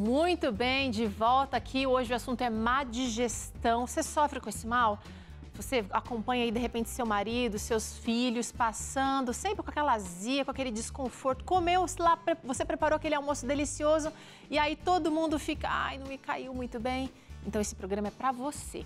Muito bem, de volta aqui. Hoje o assunto é má digestão. Você sofre com esse mal? Você acompanha aí, de repente, seu marido, seus filhos passando, sempre com aquela azia, com aquele desconforto. Comeu lá, você preparou aquele almoço delicioso e aí todo mundo fica, ai, não me caiu muito bem. Então esse programa é para você.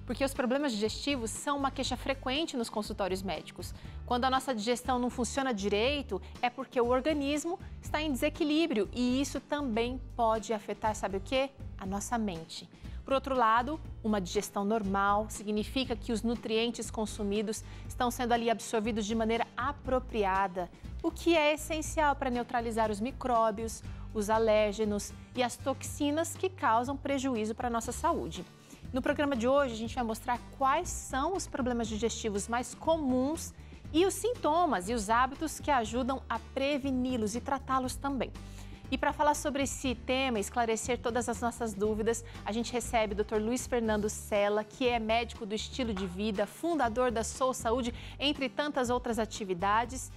Porque os problemas digestivos são uma queixa frequente nos consultórios médicos. Quando a nossa digestão não funciona direito, é porque o organismo está em desequilíbrio e isso também pode afetar, sabe o quê? A nossa mente. Por outro lado, uma digestão normal significa que os nutrientes consumidos estão sendo ali absorvidos de maneira apropriada, o que é essencial para neutralizar os micróbios, os alérgenos e as toxinas que causam prejuízo para a nossa saúde. No programa de hoje, a gente vai mostrar quais são os problemas digestivos mais comuns e os sintomas e os hábitos que ajudam a preveni-los e tratá-los também. E para falar sobre esse tema e esclarecer todas as nossas dúvidas, a gente recebe o Dr. Luiz Fernando Sela, que é médico do estilo de vida, fundador da Soul Saúde, entre tantas outras atividades.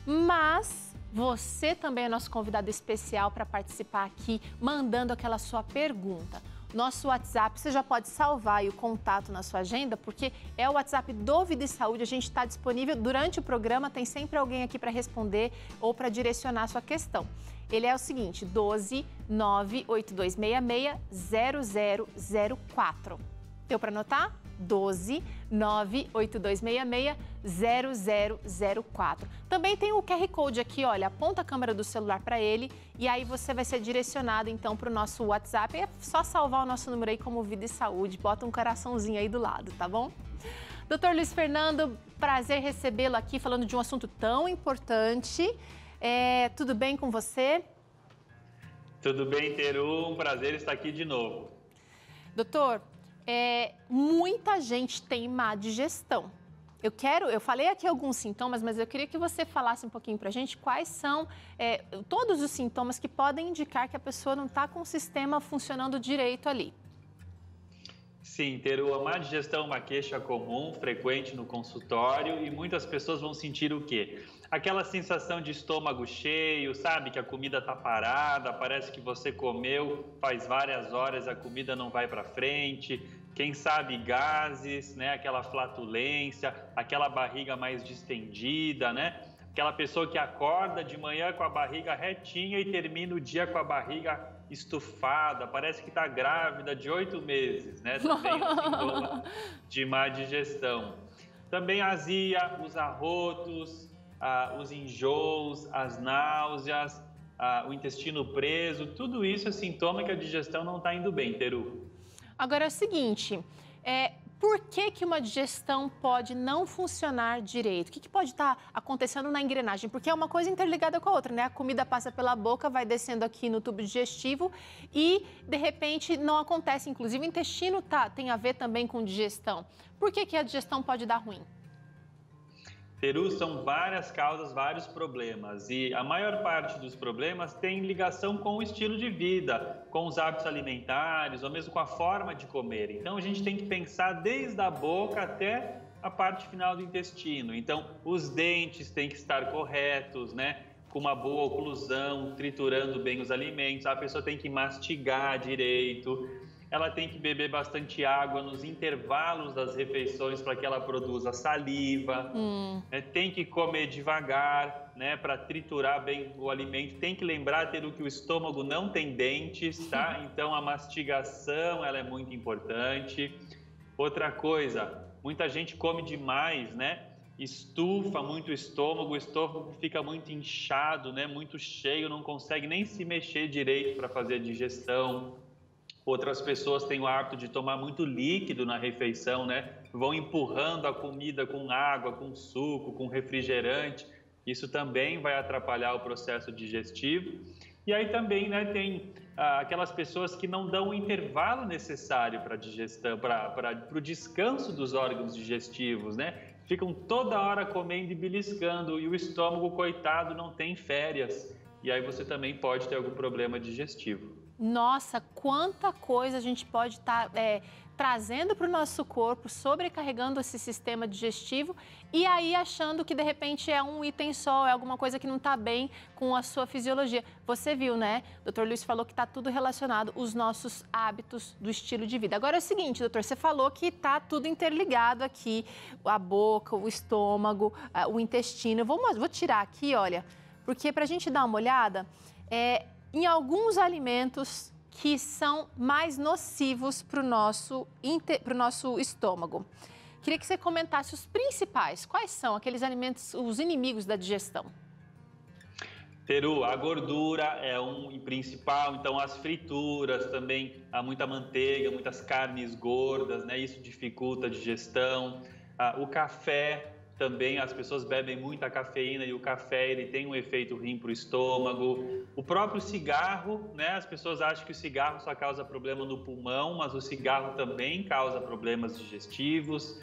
Mas você também é nosso convidado especial para participar aqui, mandando aquela sua pergunta. Nosso WhatsApp, você já pode salvar aí o contato na sua agenda, porque é o WhatsApp do Vida e Saúde, a gente está disponível durante o programa, tem sempre alguém aqui para responder ou para direcionar a sua questão. Ele é o seguinte, 12 98266 0004. Deu para anotar? 12 98266 0004. Também tem o QR Code aqui, olha, aponta a câmera do celular para ele e aí você vai ser direcionado então para o nosso WhatsApp. É só salvar o nosso número aí como Vida e Saúde, bota um coraçãozinho aí do lado, tá bom? Doutor Luiz Fernando, prazer recebê-lo aqui falando de um assunto tão importante. Tudo bem com você? Tudo bem, Teru, um prazer estar aqui de novo. Doutor, muita gente tem má digestão. Eu falei aqui alguns sintomas, mas eu queria que você falasse um pouquinho pra gente quais são todos os sintomas que podem indicar que a pessoa não está com o sistema funcionando direito ali. Sim, Teru, a má digestão é uma queixa comum, frequente no consultório e muitas pessoas vão sentir o quê? Aquela sensação de estômago cheio, sabe? Que a comida tá parada, parece que você comeu faz várias horas, a comida não vai para frente. Quem sabe gases, né? Aquela flatulência, aquela barriga mais distendida, né? Aquela pessoa que acorda de manhã com a barriga retinha e termina o dia com a barriga estufada, parece que está grávida de 8 meses, né? Também um sintoma de má digestão. Também a azia, os arrotos, os enjoos, as náuseas, o intestino preso, tudo isso é sintoma que a digestão não está indo bem, Teru. Agora é o seguinte, por que uma digestão pode não funcionar direito? O que pode estar acontecendo na engrenagem? Porque é uma coisa interligada com a outra, né? A comida passa pela boca, vai descendo aqui no tubo digestivo e, de repente, não acontece. Inclusive, o intestino tem a ver também com digestão. Por que a digestão pode dar ruim? Peru, são várias causas, vários problemas e a maior parte dos problemas tem ligação com o estilo de vida, com os hábitos alimentares ou mesmo com a forma de comer. Então a gente tem que pensar desde a boca até a parte final do intestino. Então os dentes têm que estar corretos, né? Com uma boa oclusão, triturando bem os alimentos, a pessoa tem que mastigar direito. Ela tem que beber bastante água nos intervalos das refeições para que ela produza saliva. Tem que comer devagar, né, para triturar bem o alimento. Tem que lembrar, Teru, que o estômago não tem dentes, tá? Então a mastigação ela é muito importante. Outra coisa, muita gente come demais, né? Estufa muito o estômago fica muito inchado, né? Muito cheio, não consegue nem se mexer direito para fazer a digestão. Outras pessoas têm o hábito de tomar muito líquido na refeição, né? Vão empurrando a comida com água, com suco, com refrigerante. Isso também vai atrapalhar o processo digestivo. E aí também, né, tem aquelas pessoas que não dão o intervalo necessário para a digestão, para o descanso dos órgãos digestivos, né? Ficam toda hora comendo e beliscando e o estômago, coitado, não tem férias. E aí você também pode ter algum problema digestivo. Nossa, quanta coisa a gente pode estar trazendo para o nosso corpo, sobrecarregando esse sistema digestivo e aí achando que de repente é um item só, é alguma coisa que não está bem com a sua fisiologia. Você viu, né? O Dr. Luiz falou que está tudo relacionado os nossos hábitos do estilo de vida. Agora é o seguinte, doutor, você falou que está tudo interligado aqui, a boca, o estômago, o intestino. Vou tirar aqui, olha, porque para a gente dar uma olhada, em alguns alimentos que são mais nocivos para o nosso estômago. Queria que você comentasse os principais. Quais são aqueles alimentos, os inimigos da digestão? Peru, a gordura é um principal, então as frituras também, há muita manteiga, muitas carnes gordas, né? Isso dificulta a digestão. O café também, as pessoas bebem muita cafeína e o café ele tem um efeito ruim para o estômago. O próprio cigarro, né? As pessoas acham que o cigarro só causa problema no pulmão, mas o cigarro também causa problemas digestivos.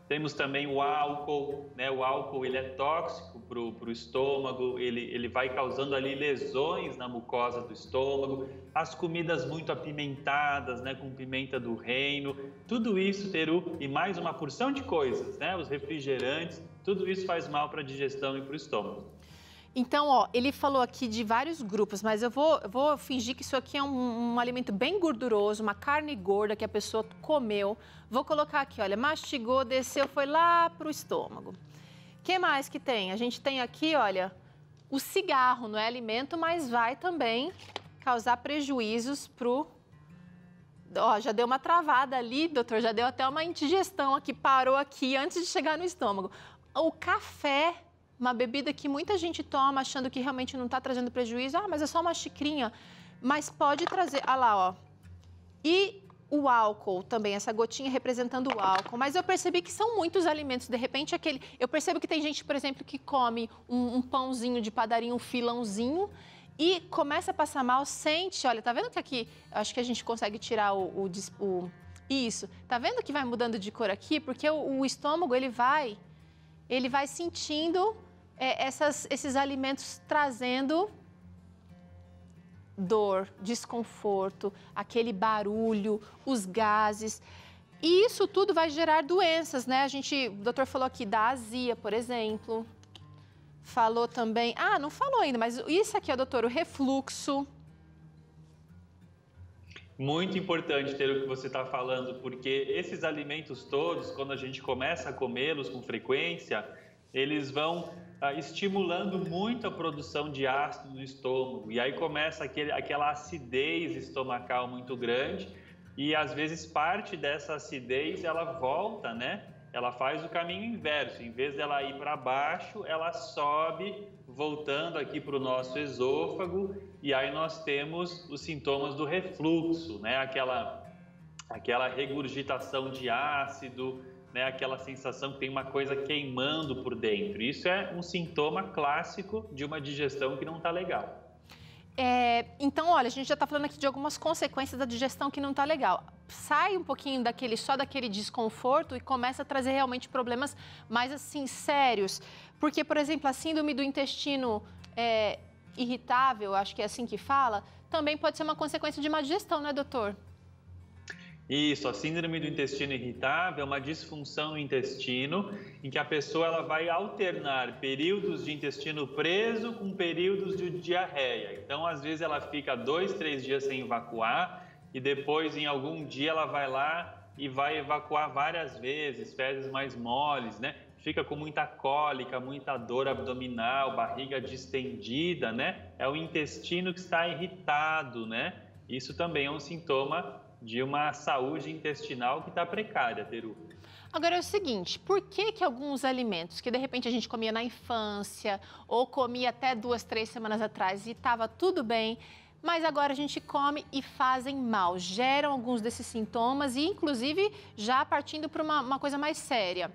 Temos também o álcool, né? O álcool ele é tóxico para o estômago, ele vai causando ali lesões na mucosa do estômago. As comidas muito apimentadas, né? Com pimenta do reino, tudo isso, Teru, e mais uma porção de coisas, né? Os refrigerantes, tudo isso faz mal para a digestão e para o estômago. Então, ó, ele falou aqui de vários grupos, mas eu vou fingir que isso aqui é um alimento bem gorduroso, uma carne gorda que a pessoa comeu. Vou colocar aqui, olha, mastigou, desceu, foi lá para o estômago. O que mais que tem? A gente tem aqui, olha, o cigarro, não é alimento, mas vai também causar prejuízos pro... Ó, já deu uma travada ali, doutor, já deu até uma indigestão aqui, parou aqui antes de chegar no estômago. O café... Uma bebida que muita gente toma achando que realmente não está trazendo prejuízo. Ah, mas é só uma xicrinha. Mas pode trazer... Ah lá, ó. E o álcool também, essa gotinha representando o álcool. Mas eu percebi que são muitos alimentos. De repente, eu percebo que tem gente, por exemplo, que come um pãozinho de padaria, um filãozinho, e começa a passar mal, sente... Olha, tá vendo que aqui... Acho que a gente consegue tirar Isso. Tá vendo que vai mudando de cor aqui? Porque o estômago, ele vai sentindo... esses alimentos trazendo dor, desconforto, aquele barulho, os gases. E isso tudo vai gerar doenças, né? O doutor falou aqui da azia, por exemplo. Falou também... Ah, não falou ainda, mas isso aqui, doutor, o refluxo. Muito importante ter o que você está falando, porque esses alimentos todos, quando a gente começa a comê-los com frequência, eles vão estimulando muito a produção de ácido no estômago. E aí começa aquela acidez estomacal muito grande e, às vezes, parte dessa acidez, ela volta, né? Ela faz o caminho inverso. Em vez dela ir para baixo, ela sobe, voltando aqui para o nosso esôfago. E aí nós temos os sintomas do refluxo, né? Aquela regurgitação de ácido, né, aquela sensação que tem uma coisa queimando por dentro. Isso é um sintoma clássico de uma digestão que não está legal. Então, olha, a gente já está falando aqui de algumas consequências da digestão que não está legal. Sai um pouquinho só daquele desconforto e começa a trazer realmente problemas mais, assim, sérios. Porque, por exemplo, a síndrome do intestino irritável, acho que é assim que fala, também pode ser uma consequência de má digestão, né, doutor? Isso, a síndrome do intestino irritável é uma disfunção no intestino em que a pessoa ela vai alternar períodos de intestino preso com períodos de diarreia. Então, às vezes, ela fica 2, 3 dias sem evacuar e depois, em algum dia, ela vai lá e vai evacuar várias vezes, fezes mais moles, né? Fica com muita cólica, muita dor abdominal, barriga distendida, né? É o intestino que está irritado, né? Isso também é um sintoma de uma saúde intestinal que está precária, Teru. Agora é o seguinte, por que alguns alimentos que de repente a gente comia na infância ou comia até 2, 3 semanas atrás e estava tudo bem, mas agora a gente come e fazem mal, geram alguns desses sintomas e inclusive já partindo para uma coisa mais séria?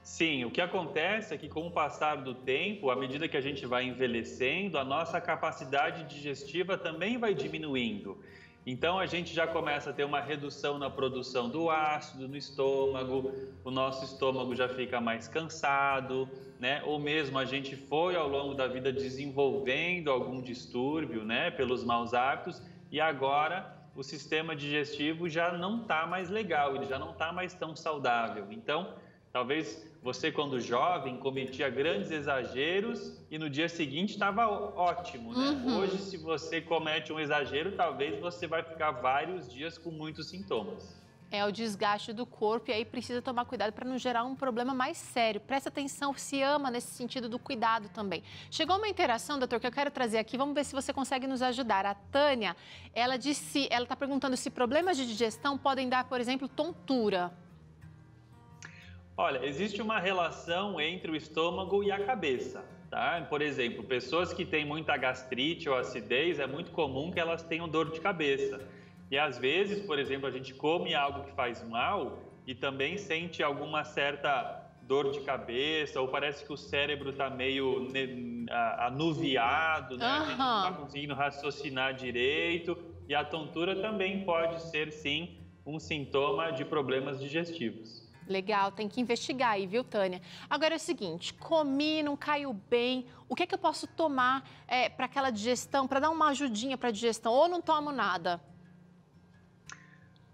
Sim, o que acontece é que com o passar do tempo, à medida que a gente vai envelhecendo, a nossa capacidade digestiva também vai diminuindo. Então a gente já começa a ter uma redução na produção do ácido no estômago, o nosso estômago já fica mais cansado, né? Ou mesmo a gente foi ao longo da vida desenvolvendo algum distúrbio, né? Pelos maus hábitos, e agora o sistema digestivo já não está mais legal, ele já não está mais tão saudável. Então, talvez você, quando jovem, cometia grandes exageros e no dia seguinte estava ótimo, né? Hoje, se você comete um exagero, talvez você vai ficar vários dias com muitos sintomas. É o desgaste do corpo e aí precisa tomar cuidado para não gerar um problema mais sério. Presta atenção, se ama nesse sentido do cuidado também. Chegou uma interação, doutor, que eu quero trazer aqui. Vamos ver se você consegue nos ajudar. A Tânia, ela está perguntando se problemas de digestão podem dar, por exemplo, tontura. Olha, existe uma relação entre o estômago e a cabeça, tá? Por exemplo, pessoas que têm muita gastrite ou acidez, é muito comum que elas tenham dor de cabeça. E às vezes, por exemplo, a gente come algo que faz mal e também sente alguma certa dor de cabeça, ou parece que o cérebro está meio anuviado, né? A gente não está conseguindo raciocinar direito. E a tontura também pode ser, sim, um sintoma de problemas digestivos. Legal, tem que investigar aí, viu, Tânia? Agora é o seguinte, comi, não caiu bem, o que é que eu posso tomar para aquela digestão, para dar uma ajudinha para a digestão, ou não tomo nada?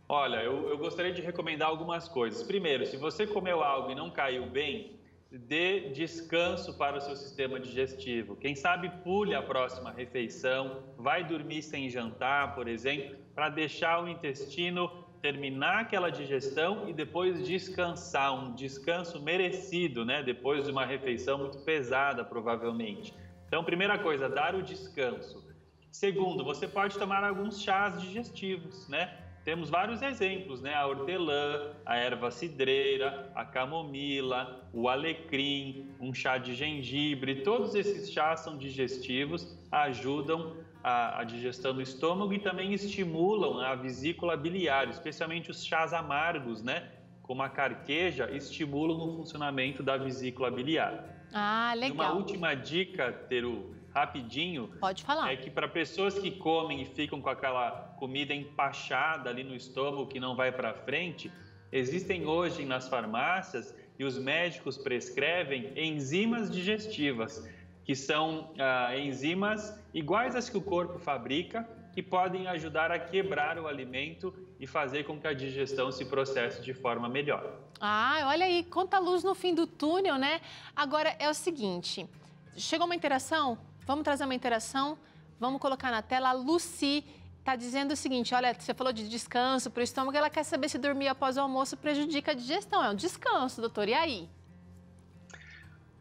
Olha, eu gostaria de recomendar algumas coisas. Primeiro, se você comeu algo e não caiu bem, dê descanso para o seu sistema digestivo. Quem sabe pule a próxima refeição, vai dormir sem jantar, por exemplo, para deixar o intestino terminar aquela digestão e depois descansar, um descanso merecido, né? Depois de uma refeição muito pesada, provavelmente. Então, primeira coisa, dar o descanso. Segundo, você pode tomar alguns chás digestivos, né? Temos vários exemplos, né? A hortelã, a erva cidreira, a camomila, o alecrim, um chá de gengibre. Todos esses chás são digestivos, ajudam a digestão do estômago e também estimulam a vesícula biliar, especialmente os chás amargos, né? Como a carqueja, estimulam o funcionamento da vesícula biliar. Ah, legal. E uma última dica, Teru, rapidinho. Pode falar. É que para pessoas que comem e ficam com aquela comida empachada ali no estômago que não vai para frente, existem hoje nas farmácias e os médicos prescrevem enzimas digestivas, que são enzimas iguais às que o corpo fabrica, que podem ajudar a quebrar o alimento e fazer com que a digestão se processe de forma melhor. Ah, olha aí, quanta luz no fim do túnel, né? Agora é o seguinte, chegou uma interação? Vamos trazer uma interação? Vamos colocar na tela. A Lucy está dizendo o seguinte, olha, você falou de descanso para o estômago, ela quer saber se dormir após o almoço prejudica a digestão. É um descanso, doutor, e aí?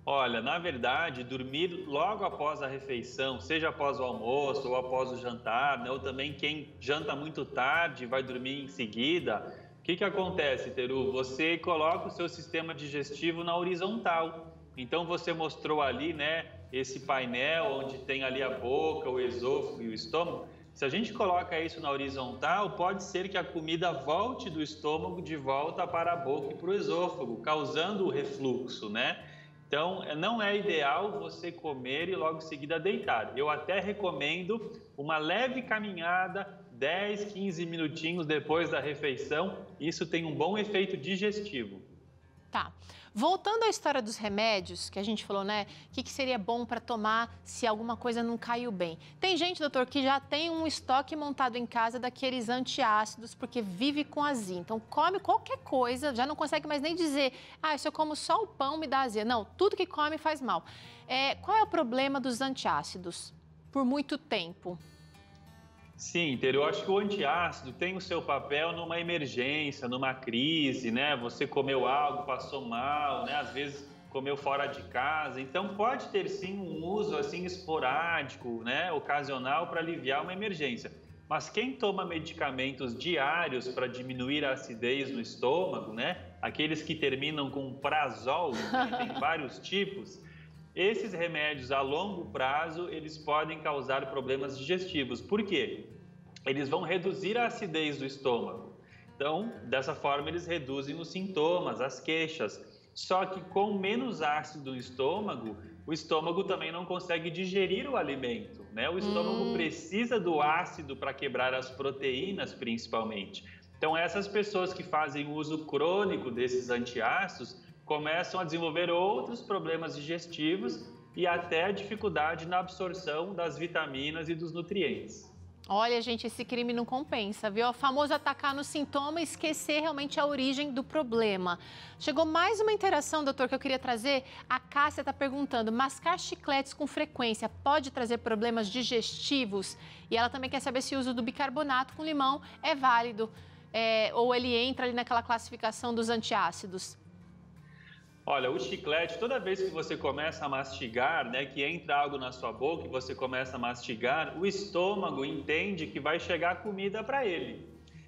Olha, na verdade, dormir logo após a refeição, seja após o almoço ou após o jantar, né? Ou também quem janta muito tarde vai dormir em seguida, o que acontece, Teru? Você coloca o seu sistema digestivo na horizontal. Então, você mostrou ali, né, esse painel onde tem ali a boca, o esôfago e o estômago. Se a gente coloca isso na horizontal, pode ser que a comida volte do estômago de volta para a boca e para o esôfago, causando o refluxo, né? Então, não é ideal você comer e logo em seguida deitar. Eu até recomendo uma leve caminhada, 10, 15 minutinhos depois da refeição. Isso tem um bom efeito digestivo. Tá. Voltando à história dos remédios, que a gente falou, né? O que seria bom para tomar se alguma coisa não caiu bem? Tem gente, doutor, que já tem um estoque montado em casa daqueles antiácidos, porque vive com azia. Então, come qualquer coisa, já não consegue mais nem dizer, se eu como só o pão me dá azia. Não, tudo que come faz mal. Qual é o problema dos antiácidos? Por muito tempo. Sim, eu acho que o antiácido tem o seu papel numa emergência, numa crise, né? Você comeu algo, passou mal, né? Às vezes comeu fora de casa. Então, pode ter sim um uso assim esporádico, né? Ocasional para aliviar uma emergência. Mas quem toma medicamentos diários para diminuir a acidez no estômago, né? Aqueles que terminam com prazol, né? Tem vários tipos. Esses remédios a longo prazo, eles podem causar problemas digestivos. Por quê? Eles vão reduzir a acidez do estômago. Então, dessa forma, eles reduzem os sintomas, as queixas. Só que com menos ácido no estômago, o estômago também não consegue digerir o alimento, né? O estômago precisa do ácido para quebrar as proteínas, principalmente. Então, essas pessoas que fazem uso crônico desses antiácidos começam a desenvolver outros problemas digestivos e até dificuldade na absorção das vitaminas e dos nutrientes. Olha, gente, esse crime não compensa, viu? O famoso atacar no sintoma e esquecer realmente a origem do problema. Chegou mais uma interação, doutor, que eu queria trazer. A Cássia está perguntando, mascar chicletes com frequência pode trazer problemas digestivos? E ela também quer saber se o uso do bicarbonato com limão é válido, ou ele entra ali naquela classificação dos antiácidos. Olha, o chiclete, toda vez que você começa a mastigar, né, que entra algo na sua boca e você começa a mastigar, o estômago entende que vai chegar comida para ele.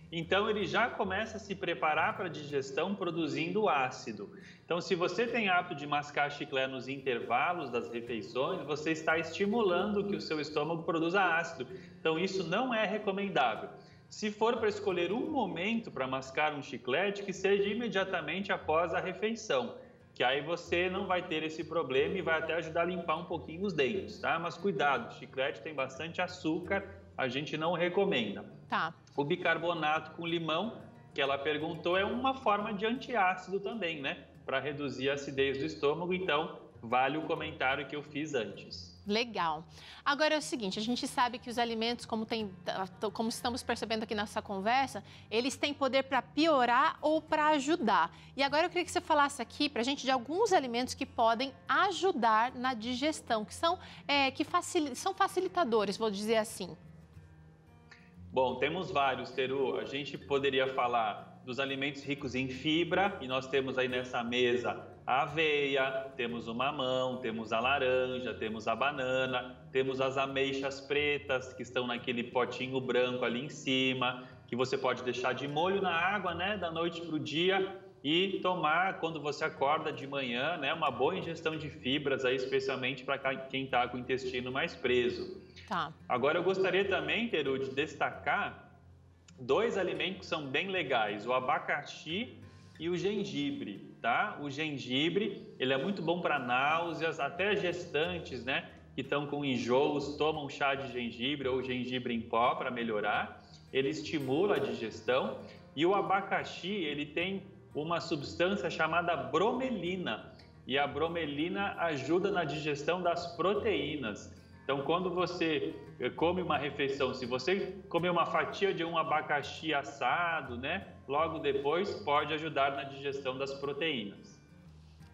Então, ele já começa a se preparar para a digestão produzindo ácido. Então, se você tem hábito de mascar chiclete nos intervalos das refeições, você está estimulando que o seu estômago produza ácido. Então, isso não é recomendável. Se for para escolher um momento para mascar um chiclete, que seja imediatamente após a refeição, que aí você não vai ter esse problema e vai até ajudar a limpar um pouquinho os dentes, tá? Mas cuidado, o chiclete tem bastante açúcar, a gente não recomenda. Tá. O bicarbonato com limão, que ela perguntou, é uma forma de antiácido também, né? Para reduzir a acidez do estômago, então vale o comentário que eu fiz antes. Legal. Agora é o seguinte, a gente sabe que os alimentos, como estamos percebendo aqui nessa conversa, eles têm poder para piorar ou para ajudar. E agora eu queria que você falasse aqui para a gente de alguns alimentos que podem ajudar na digestão, que são facilitadores, vou dizer assim. Bom, temos vários, Teru. A gente poderia falar dos alimentos ricos em fibra, e nós temos aí nessa mesa a aveia, temos o mamão, temos a laranja, temos a banana, temos as ameixas pretas que estão naquele potinho branco ali em cima, que você pode deixar de molho na água, né, da noite para o dia e tomar quando você acorda de manhã, né, uma boa ingestão de fibras aí, especialmente para quem está com o intestino mais preso. Tá. Agora eu gostaria também, Teru, de destacar dois alimentos que são bem legais, o abacaxi e o gengibre, tá? O gengibre, ele é muito bom para náuseas, até gestantes, né, que estão com enjoos, tomam chá de gengibre ou gengibre em pó para melhorar. Ele estimula a digestão e o abacaxi, ele tem uma substância chamada bromelina e a bromelina ajuda na digestão das proteínas. Então, quando você come uma refeição, se você comer uma fatia de um abacaxi assado, né, logo depois pode ajudar na digestão das proteínas.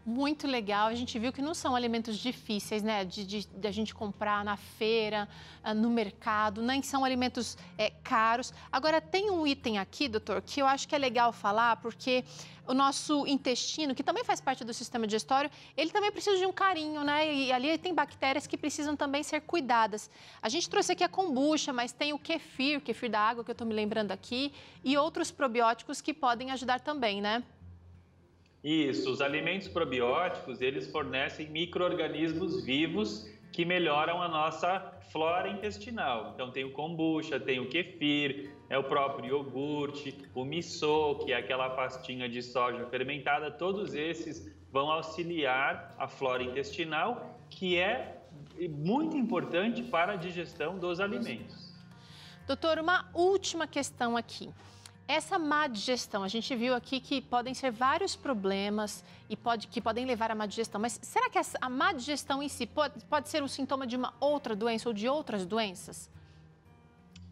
Muito legal, a gente viu que não são alimentos difíceis, né, de a gente comprar na feira, no mercado, nem são alimentos caros. Agora, tem um item aqui, doutor, que eu acho que é legal falar, porque o nosso intestino, que também faz parte do sistema digestório, ele também precisa de um carinho, né, e ali tem bactérias que precisam também ser cuidadas. A gente trouxe aqui a kombucha, mas tem o kefir da água, que eu estou me lembrando aqui, e outros probióticos que podem ajudar também, né? Isso, os alimentos probióticos, eles fornecem micro-organismos vivos que melhoram a nossa flora intestinal. Então tem o kombucha, tem o kefir, o próprio iogurte, o miso, que é aquela pastinha de soja fermentada, todos esses vão auxiliar a flora intestinal, que é muito importante para a digestão dos alimentos. Doutor, uma última questão aqui. Essa má digestão, a gente viu aqui que podem ser vários problemas e que podem levar à má digestão, mas será que a má digestão em si pode ser um sintoma de uma outra doença ou de outras doenças?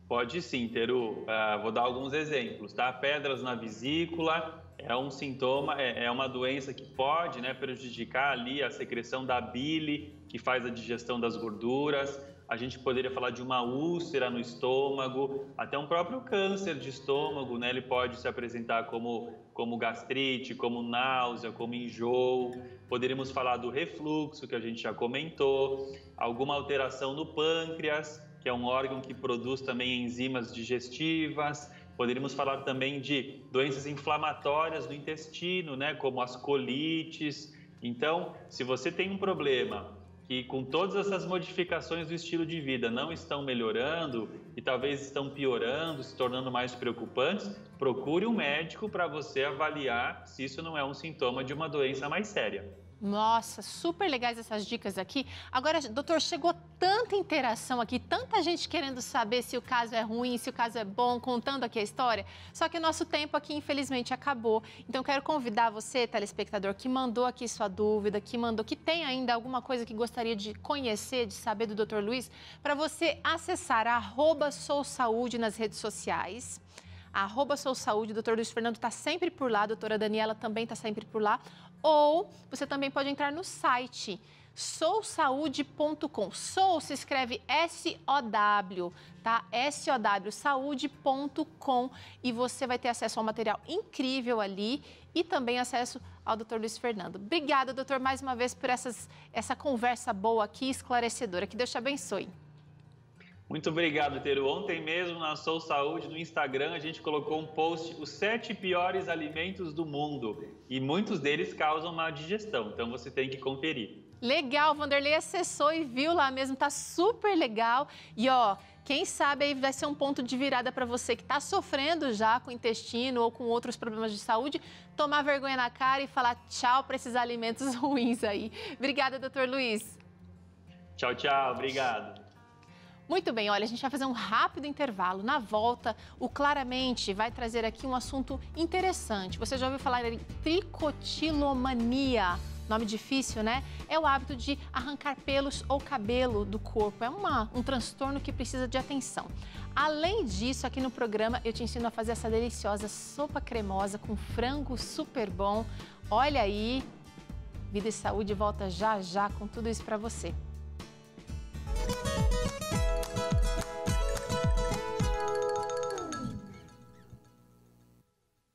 Pode sim, Teru. Vou dar alguns exemplos, tá? Pedras na vesícula é um sintoma, é uma doença que pode, né, prejudicar ali a secreção da bile, que faz a digestão das gorduras. A gente poderia falar de uma úlcera no estômago, até um próprio câncer de estômago, né? Ele pode se apresentar como gastrite, como náusea, como enjoo. Poderíamos falar do refluxo, que a gente já comentou, alguma alteração no pâncreas, que é um órgão que produz também enzimas digestivas. Poderíamos falar também de doenças inflamatórias do intestino, né? Como as colites. Então, se você tem um problema que com todas essas modificações do estilo de vida não estão melhorando e talvez estão piorando, se tornando mais preocupantes, procure um médico para você avaliar se isso não é um sintoma de uma doença mais séria. Nossa, super legais essas dicas aqui. Agora, doutor, chegou tanta interação aqui, tanta gente querendo saber se o caso é ruim, se o caso é bom, contando aqui a história. Só que o nosso tempo aqui, infelizmente, acabou. Então, quero convidar você, telespectador, que mandou aqui sua dúvida, que tem ainda alguma coisa que gostaria de conhecer, de saber do Dr. Luiz, para você acessar @sousaude nas redes sociais. @sousaude, o doutor Luiz Fernando está sempre por lá, a doutora Daniela também está sempre por lá. Ou você também pode entrar no site sousaude.com. Sou se escreve S-O-W, tá? S-O-W, saude.com, e você vai ter acesso ao material incrível ali e também acesso ao Dr. Luiz Fernando. Obrigada, doutor, mais uma vez por essa conversa boa aqui, esclarecedora. Que Deus te abençoe. Muito obrigado, Teru. Ontem mesmo na Sou Saúde, no Instagram, a gente colocou um post, os 7 piores alimentos do mundo. E muitos deles causam má digestão, então você tem que conferir. Legal, Vanderlei acessou e viu lá mesmo, tá super legal. E ó, quem sabe aí vai ser um ponto de virada para você que está sofrendo já com o intestino ou com outros problemas de saúde, tomar vergonha na cara e falar tchau para esses alimentos ruins aí. Obrigada, doutor Luiz. Tchau, tchau. Obrigado. Muito bem, olha, a gente vai fazer um rápido intervalo. Na volta, o Claramente vai trazer aqui um assunto interessante. Você já ouviu falar em tricotilomania? Nome difícil, né? É o hábito de arrancar pelos ou cabelo do corpo. É um transtorno que precisa de atenção. Além disso, aqui no programa eu te ensino a fazer essa deliciosa sopa cremosa com frango super bom. Olha aí, Vida e Saúde volta já já com tudo isso para você.